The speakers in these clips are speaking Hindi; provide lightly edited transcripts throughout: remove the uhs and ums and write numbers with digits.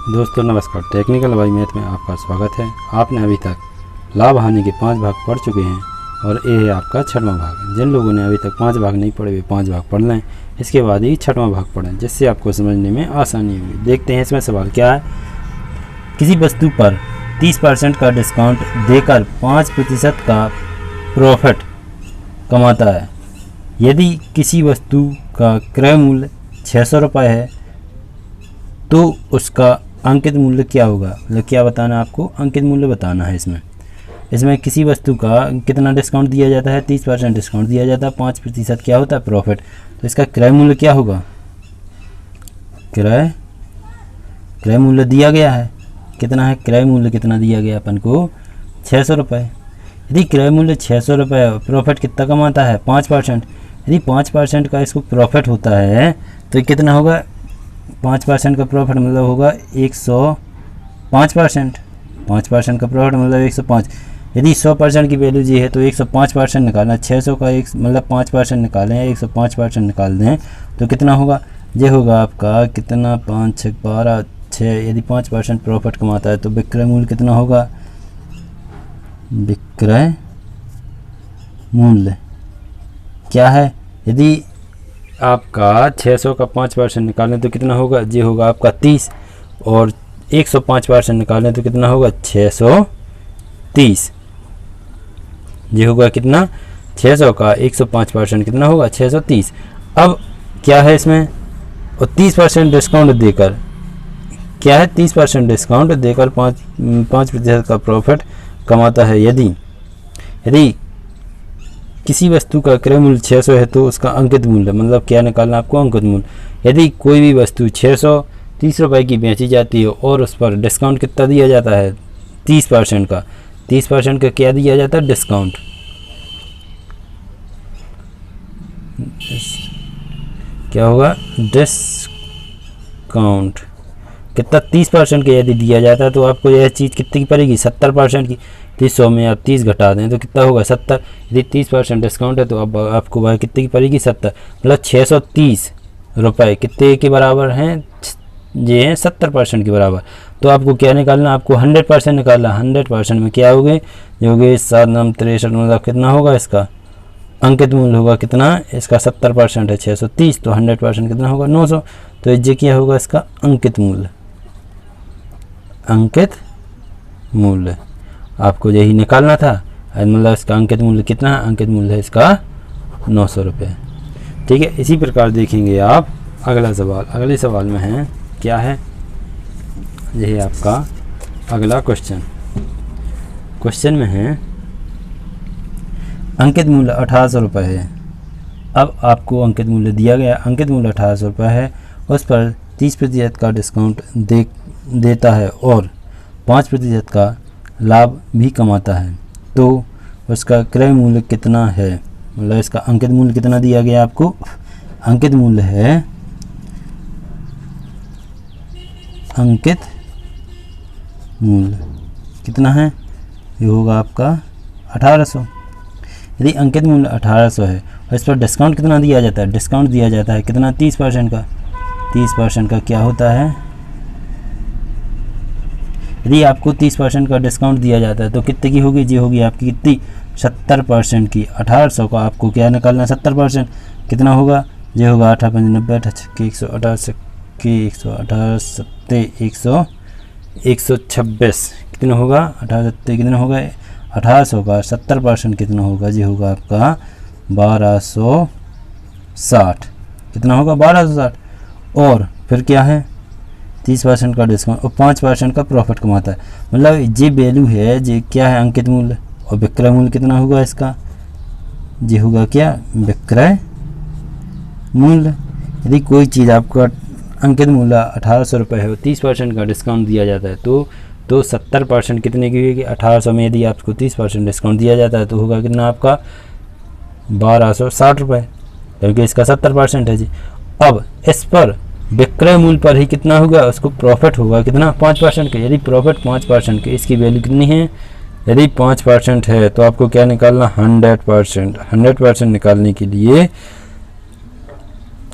दोस्तों नमस्कार, टेक्निकल बाई मैथ में आपका स्वागत है। आपने अभी तक लाभ हानि के 5 भाग पढ़ चुके हैं और ये है आपका 6वां भाग। जिन लोगों ने अभी तक 5 भाग नहीं पढ़े वे 5 भाग पढ़ लें, इसके बाद ही 6वां भाग पढ़ें, जिससे आपको समझने में आसानी होगी। देखते हैं इसमें सवाल क्या है। किसी वस्तु पर 30% का डिस्काउंट देकर 5% का प्रॉफिट कमाता है। यदि किसी वस्तु का क्रय मूल्य 600 रुपये है तो उसका अंकित मूल्य क्या होगा। मतलब क्या बताना है आपको, अंकित मूल्य बताना है। इसमें किसी वस्तु का कितना डिस्काउंट दिया जाता है, 30% डिस्काउंट दिया जाता है, 5% क्या होता है प्रॉफिट। तो इसका क्रय मूल्य क्या होगा। क्रय मूल्य दिया गया है, कितना है क्रय मूल्य, कितना दिया गया अपन को 600 रुपये। यदि क्रय मूल्य 600 रुपये, प्रॉफिट कितना कमाता है 5%। यदि 5% का इसको प्रॉफिट होता है तो कितना होगा, 5% का प्रॉफिट मतलब होगा 105%। 5% का प्रॉफिट मतलब 105। यदि 100% की वैल्यू जी है तो 105% निकालना। 600 का एक मतलब 5% निकालें, 105% निकाल दें तो कितना होगा, ये होगा आपका कितना 5 6 12 6। यदि 5% प्रॉफिट कमाता है तो विक्रय मूल्य कितना होगा, विक्रय मूल्य क्या है। यदि आपका 600 का 5% निकालें तो कितना होगा, ये होगा आपका 30, और 105% निकालें तो कितना होगा 630। ये होगा कितना, 600 का 105% कितना होगा 630। अब क्या है इसमें, और 30% डिस्काउंट देकर क्या है, 30% डिस्काउंट देकर 5% का प्रॉफिट कमाता है। यदि किसी वस्तु का क्रय मूल्य 600 है तो उसका अंकित मूल्य मतलब क्या निकालना आपको, अंकित मूल्य। यदि कोई भी वस्तु 630 रुपये की बेची जाती है और उस पर डिस्काउंट कितना दिया जाता है 30% का, 30% का क्या दिया जाता है डिस्काउंट। क्या होगा डिस्काउंट कितना 30% का यदि दिया जाता है तो आपको यह चीज़ कितनी की पड़ेगी 70% की। 100 में आप 30 घटा दें तो कितना होगा 70। यदि 30% डिस्काउंट है तो अब आपको वह कितनी की पड़ेगी 70। मतलब 630 रुपये कितने के बराबर हैं, ये हैं 70% के बराबर। तो आपको क्या निकालना, आपको 100% निकालना। 100% में क्या होगे, जो होगे 7 9 63, मतलब कितना होगा इसका अंकित मूल्य होगा कितना, इसका 70% है 630 तो 100% कितना होगा 900। तो ये क्या होगा इसका अंकित मूल्य। अंकित मूल्य आपको यही निकालना था, मतलब इसका अंकित मूल्य कितना है, अंकित मूल्य है इसका 900 रुपये। ठीक है, इसी प्रकार देखेंगे आप अगला सवाल। अगले सवाल में है क्या है, यही आपका अगला क्वेश्चन में है अंकित मूल्य 1800 रुपये है। अब आपको अंकित मूल्य दिया गया, अंकित मूल्य 1800 रुपये है, उस पर 30% का डिस्काउंट देता है और 5% का लाभ भी कमाता है, तो उसका क्रय मूल्य कितना है। मतलब इसका अंकित मूल्य कितना दिया गया आपको, अंकित मूल्य है, अंकित मूल्य कितना है, ये होगा आपका 1800। यदि अंकित मूल्य 1800 है और इस पर डिस्काउंट कितना दिया जाता है, डिस्काउंट दिया जाता है कितना 30% का। 30% का क्या होता है, यदि आपको 30% का डिस्काउंट दिया जाता है तो कितने की होगी, जी होगी आपकी कितनी 70% की। 1800 का आपको क्या निकालना 70% कितना होगा, ये होगा 8 5 90 128 126 कितना होगा 18 कितना होगा 1800 का 70% कितना होगा, ये होगा आपका 1260। कितना होगा 1260। और फिर क्या है 30% का डिस्काउंट और 5% का प्रॉफिट कमाता है। मतलब ये वैल्यू है, ये क्या है अंकित मूल्य, और विक्रय मूल्य कितना होगा इसका, ये होगा क्या विक्रय मूल्य। यदि कोई चीज़ आपका अंकित मूल्य 1800 रुपये है और 30% का डिस्काउंट दिया जाता है तो 70% कितने की होगी 1800 में। यदि आपको 30% डिस्काउंट दिया जाता है तो होगा कितना आपका 1260 रुपये, क्योंकि इसका 70% है जी। अब इस पर विक्रय मूल्य पर ही कितना होगा, उसको प्रॉफिट होगा कितना 5% का। यदि प्रॉफिट 5% के, इसकी वैल्यू कितनी है, यदि 5% है तो आपको क्या निकालना 100%। 100% निकालने के लिए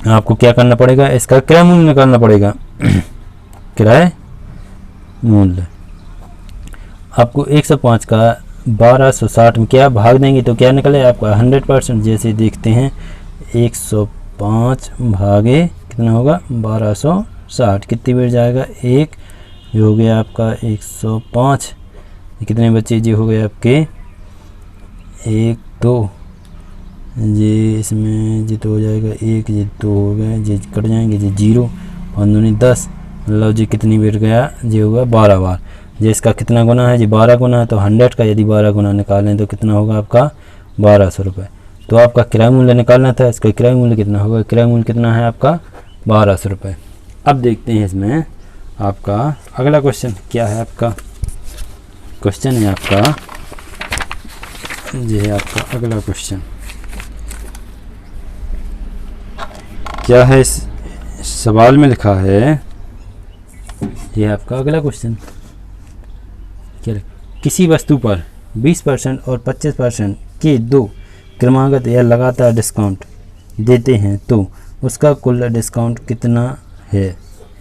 आपको क्या करना पड़ेगा, इसका क्रय मूल्य निकालना पड़ेगा। क्रय मूल्य। आपको 105 का 1260 में क्या भाग देंगे तो क्या निकले आपका 100%। जैसे देखते हैं 105 भागे कितना होगा 1260, कितनी बार जाएगा 1, ये हो गया आपका 105, कितने बच्चे जी हो गए आपके 1 2, ये इसमें जी तो हो जाएगा 1, ये 2 हो गए, जी कट जाएंगे, जी 0 और 2 10, मतलब जी कितनी बार गया जी होगा 12 बार। जी इसका कितना गुना है जी 12 गुना है, तो 100 का यदि 12 गुना निकालें तो कितना होगा आपका 1200 रुपये। तो आपका किराया मूल्य निकालना था, इसका किराया मूल्य कितना होगा, किराया मूल्य कितना है आपका 1200 रुपये। अब देखते हैं इसमें आपका अगला क्वेश्चन क्या है। आपका क्वेश्चन है आपका जी है आपका अगला क्वेश्चन क्या है, इस सवाल में लिखा है, ये आपका अगला क्वेश्चन क्या है? किसी वस्तु पर 20% और 25% के दो क्रमागत या लगातार डिस्काउंट देते हैं तो उसका कुल डिस्काउंट कितना है।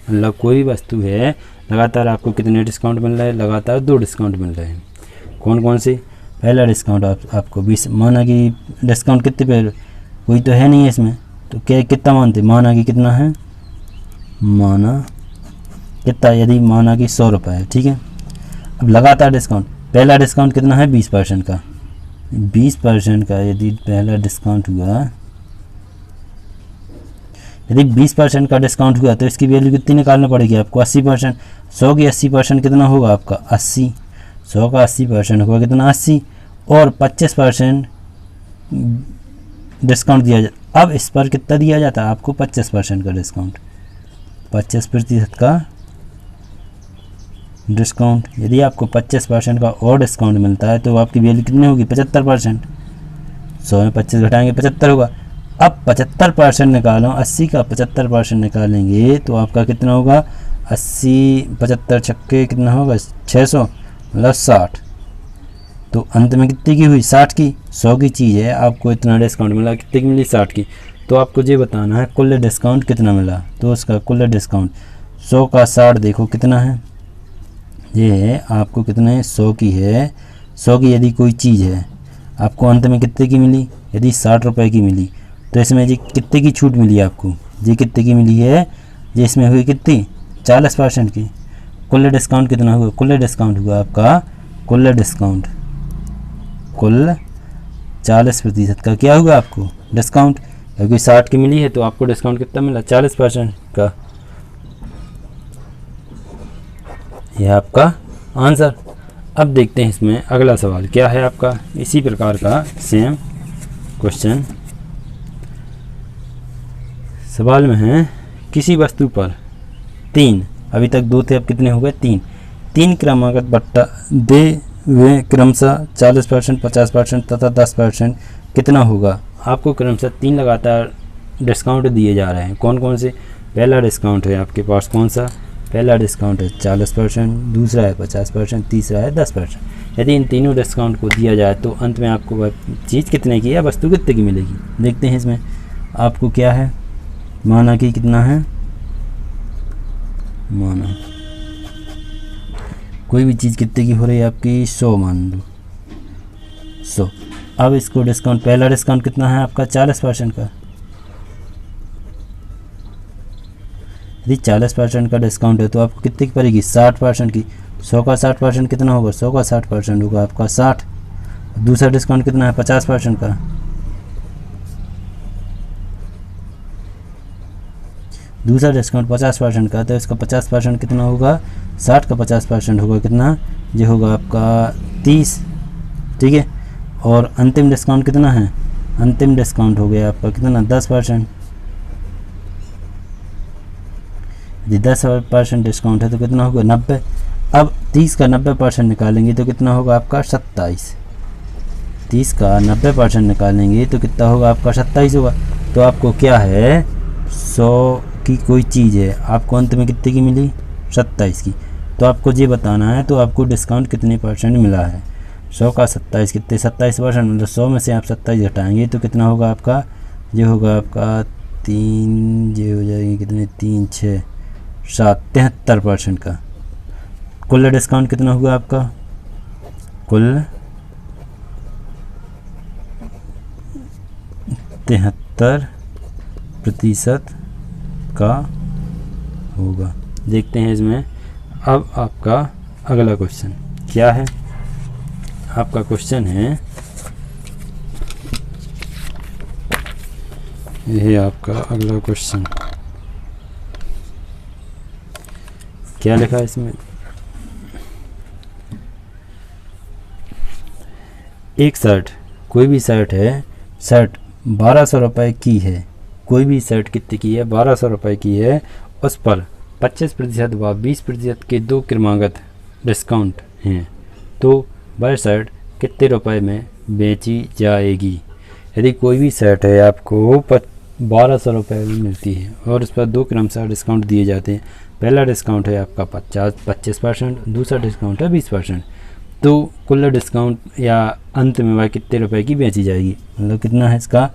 मतलब कोई वस्तु है, लगातार आपको कितने डिस्काउंट मिल रहे हैं, लगातार 2 डिस्काउंट मिल रहे हैं। कौन कौन से, पहला डिस्काउंट आपको 20, माना कि डिस्काउंट कितने पे, कोई तो है नहीं है इसमें, तो क्या कितना मानते, माना कि कितना है, माना कितना, यदि माना कि 100 रुपये है, ठीक है। अब लगातार डिस्काउंट, पहला डिस्काउंट कितना है 20% का, 20% का यदि पहला डिस्काउंट हुआ, यदि 20% का डिस्काउंट हुआ तो इसकी वैल्यू कितनी निकालनी पड़ेगी आपको 80%। 100 की 80% कितना होगा आपका 80, 100 का 80% होगा कितना 80, और 25% डिस्काउंट दिया जाता। अब इस पर कितना दिया जाता है आपको 25% का डिस्काउंट, 25% का डिस्काउंट। यदि आपको 25% का और डिस्काउंट मिलता है तो आपकी वैल्यू कितनी होगी 75%। 100 में 25 घटाएंगे 75 होगा। अब 75% निकालो, 80 का 75% निकालेंगे तो आपका कितना होगा 80, 75 छक्के कितना होगा 600, मतलब 60। तो अंत में कितने की हुई 60 की, 100 की चीज़ है, आपको इतना डिस्काउंट मिला, कितने की मिली 60 की। तो आपको ये बताना है कुल डिस्काउंट कितना मिला। तो उसका कुल डिस्काउंट 100 का 60 देखो कितना है, ये है आपको कितना है 100 की है। 100 की यदि कोई चीज़ है आपको अंत में कितने की मिली, यदि 60 रुपये की मिली तो इसमें जी कितने की छूट मिली आपको, जी कितने की मिली है, जी इसमें हुई कितनी 40% की। कुल डिस्काउंट कितना हुआ, कुल डिस्काउंट हुआ आपका, कुल डिस्काउंट कुल 40% का क्या हुआ आपको डिस्काउंट, क्योंकि 60 की मिली है तो आपको डिस्काउंट कितना मिला 40% का। यह आपका आंसर। अब देखते हैं इसमें अगला सवाल क्या है आपका, इसी प्रकार का सेम क्वेश्चन। सवाल में है किसी वस्तु पर 3, अभी तक 2 थे अब कितने हो गए 3 क्रमागत बट्टा दे हुए क्रमशः 40%, 50% तथा 10% कितना होगा। आपको क्रमशः 3 लगातार डिस्काउंट दिए जा रहे हैं। कौन कौन से, पहला डिस्काउंट है आपके पास कौन सा, पहला डिस्काउंट है 40%, दूसरा है 50%, तीसरा है 10%। यदि इन तीनों डिस्काउंट को दिया जाए तो अंत में आपको वह चीज़ कितने की या वस्तु कितने की मिलेगी। देखते हैं इसमें आपको क्या है, माना कि कितना है, माना कोई भी चीज़ कितने की हो रही है आपकी 100 मान लो 100। अब इसको डिस्काउंट, पहला डिस्काउंट कितना है आपका 40% का, यदि 40% का डिस्काउंट है तो आपको कितने की पड़ेगी 60% की। 100 का 60% कितना होगा, 100 का 60% होगा आपका 60। दूसरा डिस्काउंट कितना है 50% का, दूसरा डिस्काउंट 50% का, तो इसका 50% कितना होगा 60 का 50% होगा कितना, ये होगा आपका 30, ठीक है। और अंतिम डिस्काउंट कितना है, अंतिम डिस्काउंट हो गया आपका कितना 10%। यदि 10% डिस्काउंट है तो कितना होगा 90। अब 30 का 90% निकालेंगे तो कितना होगा आपका 27। 30 का 90% निकालेंगे तो कितना होगा आपका 27 होगा। तो आपको क्या है 100 की कोई चीज़ है, आपको अंत में कितने की मिली 27 की। तो आपको ये बताना है तो आपको डिस्काउंट कितने % मिला है। 100 का 27 कितने 27%, मतलब 100 में से आप 27 घटाएंगे तो कितना होगा आपका, ये होगा आपका 3, ये हो जाएगी कितने 3 6 7 73% का। कुल डिस्काउंट कितना हुआ आपका, कुल 73% का होगा। देखते हैं इसमें अब आपका अगला क्वेश्चन क्या है। आपका क्वेश्चन है, यह आपका अगला क्वेश्चन क्या लिखा है इसमें। एक शर्ट, कोई भी शर्ट है, शर्ट 1200 रुपये की है, कोई भी शर्ट कितने की है, 1200 रुपये की है, उस पर 25% व 20% के दो क्रमागत डिस्काउंट हैं, तो वह शर्ट कितने रुपए में बेची जाएगी। यदि कोई भी शर्ट है आपको 1200 रुपये में मिलती है और उस पर दो क्रमशः डिस्काउंट दिए जाते हैं। पहला डिस्काउंट है आपका 25%, दूसरा डिस्काउंट है 20%, तो कुल डिस्काउंट या अंत में वह कितने रुपए की बेची जाएगी। मतलब कितना है इसका,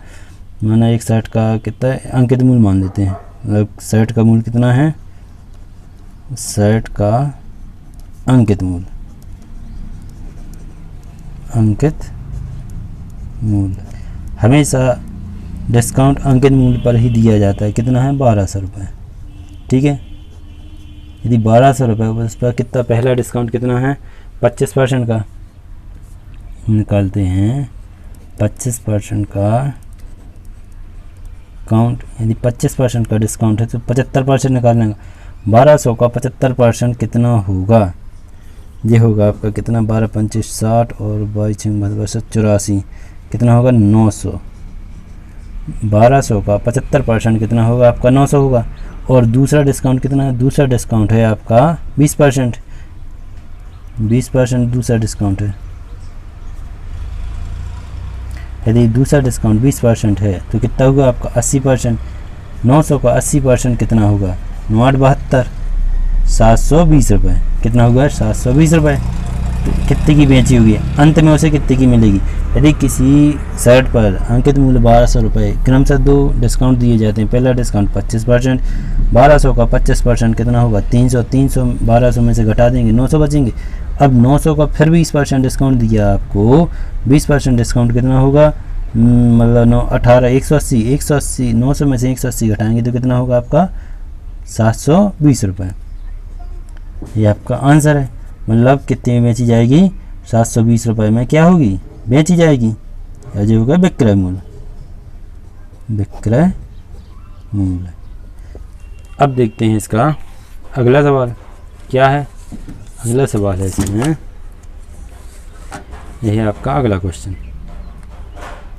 माना एक शर्ट का कितना अंकित मूल्य मान लेते हैं, मतलब शर्ट का मूल्य कितना है, शर्ट का अंकित मूल्य, अंकित मूल्य हमेशा डिस्काउंट अंकित मूल्य पर ही दिया जाता है। कितना है, 1200 रुपये। ठीक है, यदि 1200 रुपये उस पर कितना पहला डिस्काउंट कितना है, 25% का निकालते हैं, 25% का काउंट, यदि 25% का डिस्काउंट है तो 75% निकालने का। 1200 का 75% कितना होगा, ये होगा आपका कितना, 12 25 60 और 22 84, कितना होगा 900। 1200 का 75% कितना होगा आपका, 900 होगा। और दूसरा डिस्काउंट कितना है, दूसरा डिस्काउंट है आपका 20%, 20% दूसरा डिस्काउंट है। यदि दूसरा डिस्काउंट 20% है तो कितना होगा आपका 80%। 900 का 80% कितना होगा, 972 720 रुपये, कितना होगा 720 रुपये। तो कितने की बेची होगी, अंत में उसे कितने की मिलेगी। यदि किसी शर्ट पर अंकित मूल्य 1200 रुपये, क्रमशः दो डिस्काउंट दिए जाते हैं। पहला डिस्काउंट 25%, 1200 का 25% कितना होगा 300, 300 1200 में से घटा देंगे 900 बचेंगे। अब 900 का फिर 20% डिस्काउंट दिया आपको, 20% डिस्काउंट कितना होगा, मतलब 9 18 180, 180 900 में से 180 घटाएंगे तो कितना होगा आपका 720 रुपये। ये आपका आंसर है। मतलब कितने में बेची जाएगी, 720 रुपये में क्या होगी, बेची जाएगी। ये होगा विक्रय मूल्य, विक्रय मूल्य। अब देखते हैं इसका अगला सवाल क्या है। अगला सवाल है इसमें, यह है आपका अगला क्वेश्चन।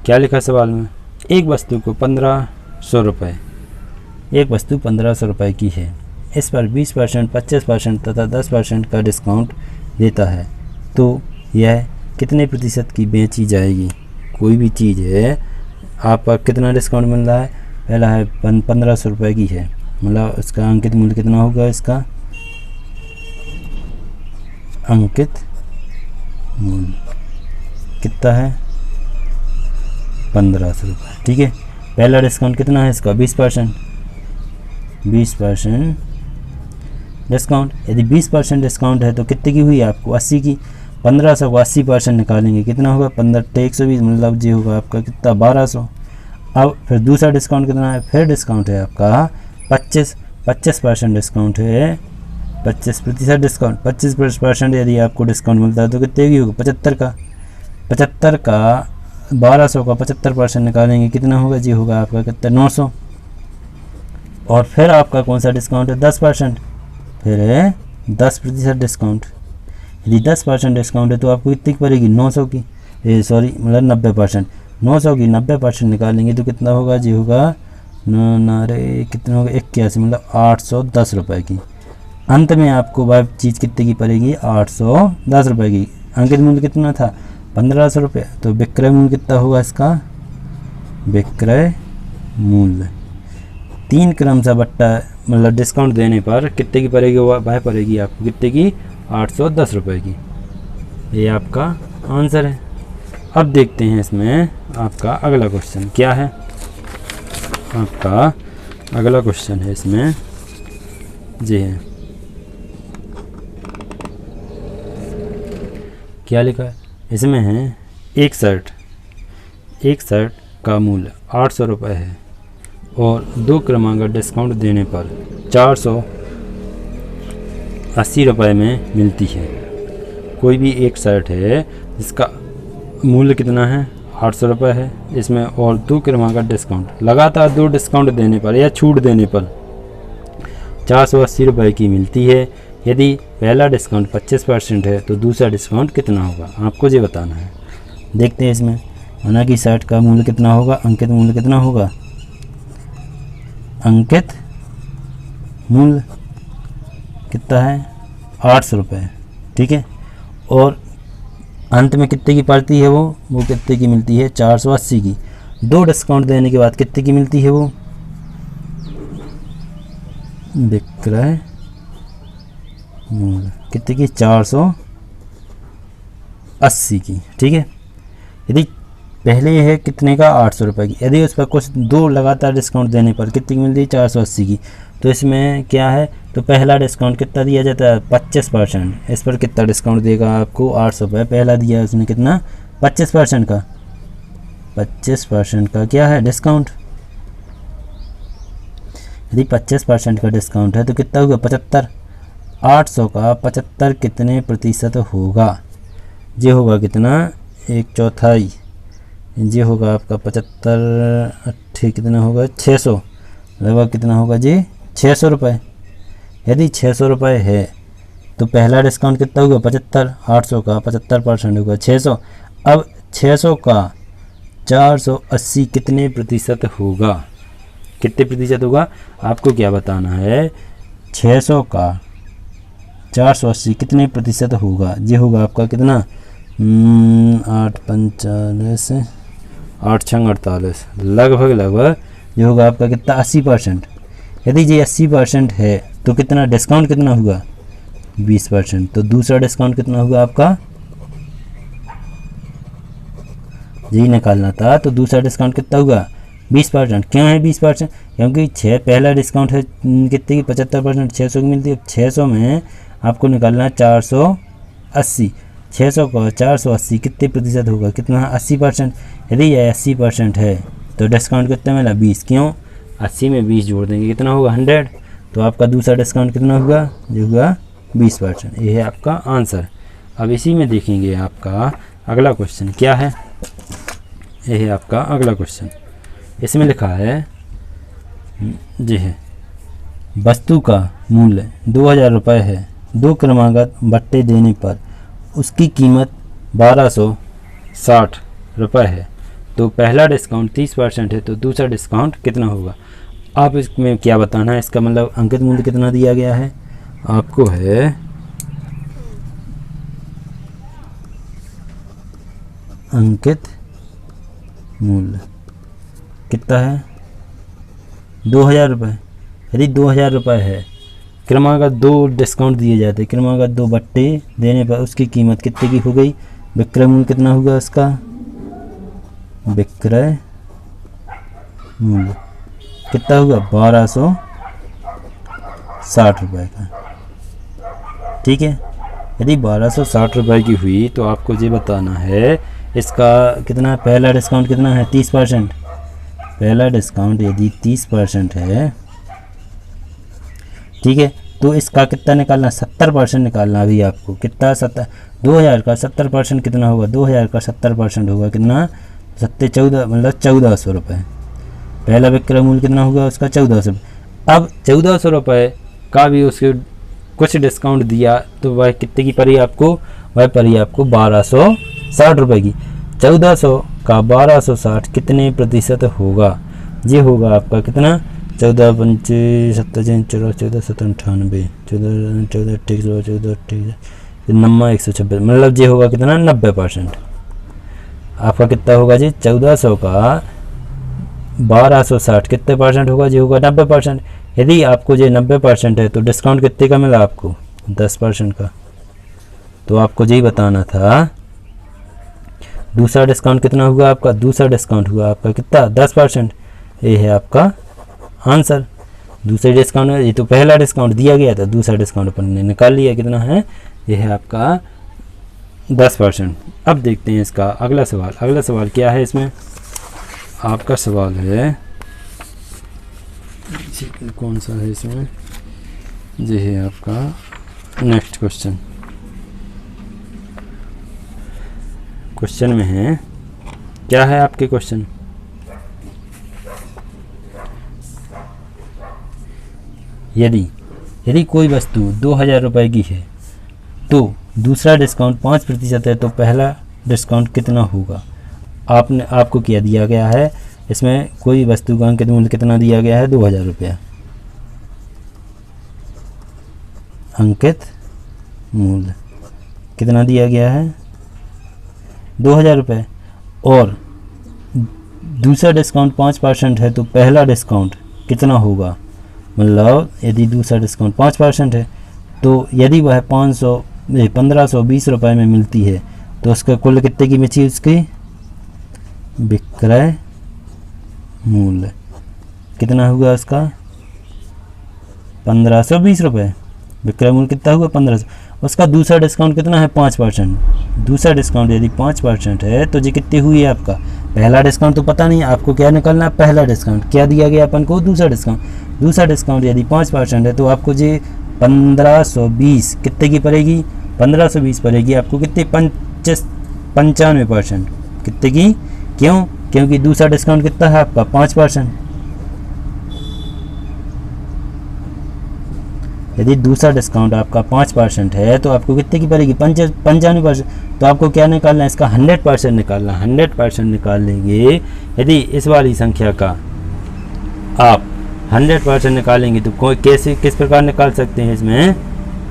क्या लिखा है सवाल में, एक वस्तु को 1500 रुपये, एक वस्तु 1500 रुपये की है, इस पर 20%, 25% तथा 10% का डिस्काउंट देता है, तो यह कितने प्रतिशत की बेची जाएगी। कोई भी चीज़ है, आप पर कितना डिस्काउंट मिल रहा है, पहला है 1500 रुपये की है, मतलब इसका अंकित मूल्य कितना होगा, इसका अंकित मूल्य कितना है 1500 रुपये। ठीक है, पहला डिस्काउंट कितना है इसका 20%, 20% डिस्काउंट। यदि 20% डिस्काउंट है तो कितने की हुई आपको 80 की। 1500 को 80% निकालेंगे कितना होगा 15 120, मतलब जी होगा आपका कितना 1200। अब फिर दूसरा डिस्काउंट कितना है, फिर डिस्काउंट है आपका 25% डिस्काउंट है, 25% डिस्काउंट। 25% यदि आपको डिस्काउंट मिलता है तो कितने की होगा 75 का। 75 का 1200 का 75% निकालेंगे कितना होगा जी होगा आपका कितना 900। और फिर आपका कौन सा डिस्काउंट है 10%, फिर है 10% डिस्काउंट। यदि 10% डिस्काउंट है तो आपको कितनी पड़ेगी 900 की, सॉरी मतलब 90%। 900 की 90% निकालेंगे तो कितना होगा जी होगा नारे कितना होगा 81, मतलब 810 रुपये की। अंत में आपको वह चीज़ कितने की पड़ेगी 810 रुपये की। अंकित मूल्य कितना था 1500 रुपये, तो विक्रय मूल्य कितना होगा इसका, विक्रय मूल्य 3 क्रम सा बट्टा मतलब डिस्काउंट देने पर कितने की पड़ेगी, वह पड़ेगी आपको कितने की 810 रुपये की। ये आपका आंसर है। अब देखते हैं इसमें आपका अगला क्वेश्चन क्या है। आपका अगला क्वेश्चन है इसमें जी है, क्या लिखा है इसमें है, एक शर्ट का मूल्य 800 रुपये है और 2 क्रमांक डिस्काउंट देने पर 480 रुपये में मिलती है। कोई भी एक शर्ट है जिसका मूल्य कितना है, 800 रुपये है, इसमें और 2 क्रमांक डिस्काउंट, लगातार 2 डिस्काउंट देने पर या छूट देने पर 480 रुपये की मिलती है। यदि पहला डिस्काउंट 25% है तो दूसरा डिस्काउंट कितना होगा, आपको ये बताना है। देखते हैं इसमें मना की शर्ट का मूल्य कितना होगा, अंकित मूल्य कितना होगा, अंकित मूल्य कितना है 800 रुपये, ठीक है। और अंत में कितने की पड़ती है वो कितने की मिलती है, 480 की। 2 डिस्काउंट देने के बाद कितने की मिलती है वो, विक्रय मूल्य कितने की, 480 की, ठीक है। यदि पहले है कितने का, 800 रुपये की, यदि उस पर कुछ 2 लगातार डिस्काउंट देने पर कितनी की मिलती है, 480 की, तो इसमें क्या है, तो पहला डिस्काउंट कितना दिया जाता है, 25%। इस पर कितना डिस्काउंट देगा आपको, 800 रुपये पहला दिया है उसने कितना, 25% का, 25% का क्या है डिस्काउंट। यदि 25% का डिस्काउंट है तो कितना होगा, 75। 800 का 75 कितने प्रतिशत होगा, ये होगा कितना, 1/4, ये होगा आपका 75 कितना होगा, 600, लगभग कितना होगा जी, 600 रुपये। यदि 600 रुपये है तो पहला डिस्काउंट कितना होगा, 75, 800 का 75% होगा 600। अब 600 का 480 कितने प्रतिशत होगा, कितने प्रतिशत होगा, आपको क्या बताना है, 600 का 480 कितने प्रतिशत होगा, ये होगा आपका कितना, 8×45 8×48, लगभग ये होगा आपका कितना, 80%। यदि ये 80% है तो कितना डिस्काउंट कितना हुआ, 20%। तो दूसरा डिस्काउंट कितना हुआ आपका, यही निकालना था, तो दूसरा डिस्काउंट कितना होगा, 20%। क्यों है 20%, क्योंकि पहला डिस्काउंट है कितने की, 75%, 600 की मिलती है। 600 में आपको निकालना है 480, 600 का 480 कितने प्रतिशत होगा, कितना, 80%। यदि यह 80% है तो डिस्काउंट कितना मिला, 20। क्यों, 80 में 20 जोड़ देंगे कितना होगा, 100। तो आपका दूसरा डिस्काउंट कितना होगा, जो होगा 20%। ये है आपका आंसर। अब इसी में देखेंगे आपका अगला क्वेश्चन क्या है। ये है आपका अगला क्वेश्चन, इसमें लिखा है जी है, वस्तु का मूल्य 2000 रुपये है, 2 क्रमागत बट्टे देने पर उसकी कीमत 1260 रुपये है, तो पहला डिस्काउंट 30% है तो दूसरा डिस्काउंट कितना होगा। आप इसमें क्या बताना है, इसका मतलब अंकित मूल्य कितना दिया गया है, आपको है अंकित मूल्य कितना है, 2000 रुपये। यदि 2000 रुपये है, क्रमागत 2 डिस्काउंट दिए जाते, क्रमागत 2 बट्टे देने पर उसकी कीमत कितने की हो गई, विक्रय मूल्य कितना होगा उसका, विक्रय मूल्य कितना होगा, 1260 रुपये का, ठीक है। यदि 1260 रुपये की हुई तो आपको ये बताना है इसका कितना, पहला डिस्काउंट कितना है, 30%। पहला डिस्काउंट यदि 30% है, ठीक है, तो इसका कितना निकालना, 70% निकालना। अभी आपको कितना, 2000 का 70% कितना होगा, 2000 का 70% होगा कितना, 14 मतलब 1400 रुपये। पहला विक्रय मूल्य कितना होगा उसका, 1400। अब 1400 रुपये का भी उसके कुछ डिस्काउंट दिया तो वह कितने की पड़ी आपको, वह पड़ी आपको 1260 रुपये की। 1400 का 1260 कितने प्रतिशत होगा, ये होगा आपका कितना, 14 5 7 14 14 7 98 14 14 28 14 28 90 126, मतलब ये होगा कितना, 90%। आपका कितना होगा जी, 1400 का 1260 कितने परसेंट होगा, ये होगा 90%। यदि आपको ये 90% है तो डिस्काउंट कितने का मिला आपको, 10% का। तो आपको यही बताना था दूसरा डिस्काउंट कितना हुआ आपका, दूसरा डिस्काउंट हुआ आपका कितना, 10%। ये है आपका आंसर। दूसरे डिस्काउंट, ये तो पहला डिस्काउंट दिया गया था, दूसरा डिस्काउंट अपन ने निकाल लिया, कितना है, ये है आपका 10%। अब देखते हैं इसका अगला सवाल। अगला सवाल क्या है इसमें? आपका सवाल है कौन सा है इसमें? जी है आपका नेक्स्ट क्वेश्चन। क्वेश्चन में है, क्या है आपके क्वेश्चन? यदि कोई वस्तु 2000 रुपये की है तो दूसरा डिस्काउंट 5% है, तो पहला डिस्काउंट कितना होगा? आपको क्या दिया गया है इसमें? कोई वस्तु का अंकित मूल्य कितना दिया गया है? 2000 रुपया अंकित मूल्य कितना दिया गया है? 2000 रुपये। और दूसरा डिस्काउंट 5% है, तो पहला डिस्काउंट कितना होगा? मतलब यदि दूसरा डिस्काउंट 5% है तो यदि वह 1520 रुपये में मिलती है तो उसका कुल कितने की बची? उसकी विक्रय मूल्य कितना हुआ? उसका 1520 रुपये। विक्रय मूल्य कितना हुआ? 1500। उसका दूसरा डिस्काउंट कितना है? 5%। दूसरा डिस्काउंट यदि 5% है तो जी कितनी हुई है आपका? पहला डिस्काउंट तो पता नहीं, आपको क्या निकालना है? पहला डिस्काउंट। क्या दिया गया अपन को? दूसरा डिस्काउंट। दूसरा डिस्काउंट यदि 5% है तो आपको जी 1520 कितने की पड़ेगी? 1520 पड़ेगी आपको कितनी? 95%। कितने की? क्यों? क्योंकि दूसरा डिस्काउंट कितना है आपका? 5%। यदि दूसरा डिस्काउंट आपका 5% है तो आपको कितने की पड़ेगी? 95%। तो आपको क्या निकालना है? इसका 100% निकालना। 100% निकाल लेंगे यदि इस वाली संख्या का आप 100% निकालेंगे तो कैसे किस प्रकार निकाल सकते हैं? इसमें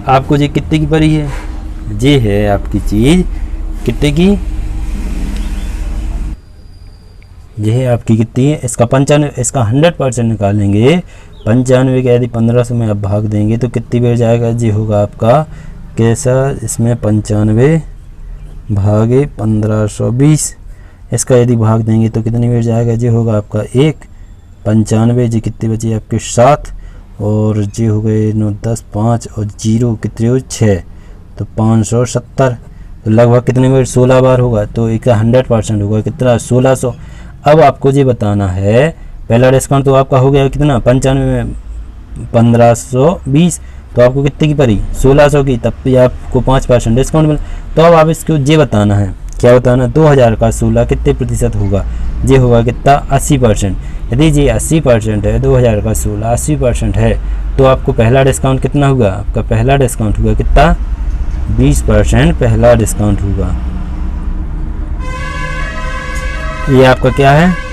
आपको जी कितने की पड़ी है? ये है आपकी चीज़ कितने की? ये है आपकी कितनी है? इसका 95, इसका 100% निकालेंगे। 95 का यदि 1500 में आप भाग देंगे तो कितनी बैठ जाएगा? ये होगा आपका कैसा? इसमें 95 भागे 1520, इसका यदि भाग देंगे तो कितनी बैठ जाएगा? ये होगा आपका 1। 95 जी कितनी बची आपके? 7। और जी हो गए 9 10 5 और 0 कितने हो? 6। तो 570। तो लगभग कितने बार? 16 बार होगा। तो एक 100% होगा कितना? 1600। अब आपको ये बताना है, पहला डिस्काउंट तो आपका हो गया कितना? 95 में 1520, तो आपको कितने की पड़ी? 1600 की। तब भी आपको 5% डिस्काउंट मिला। तो अब आप इसको ये बताना है, क्या बताना? 2000 का 16 कितने प्रतिशत होगा? ये होगा कितना? 80%। यदि ये 80% है, 2000 का 16 80% है, तो आपको पहला डिस्काउंट कितना होगा? आपका पहला डिस्काउंट होगा कितना? 20% पहला डिस्काउंट होगा। ये आपका क्या है?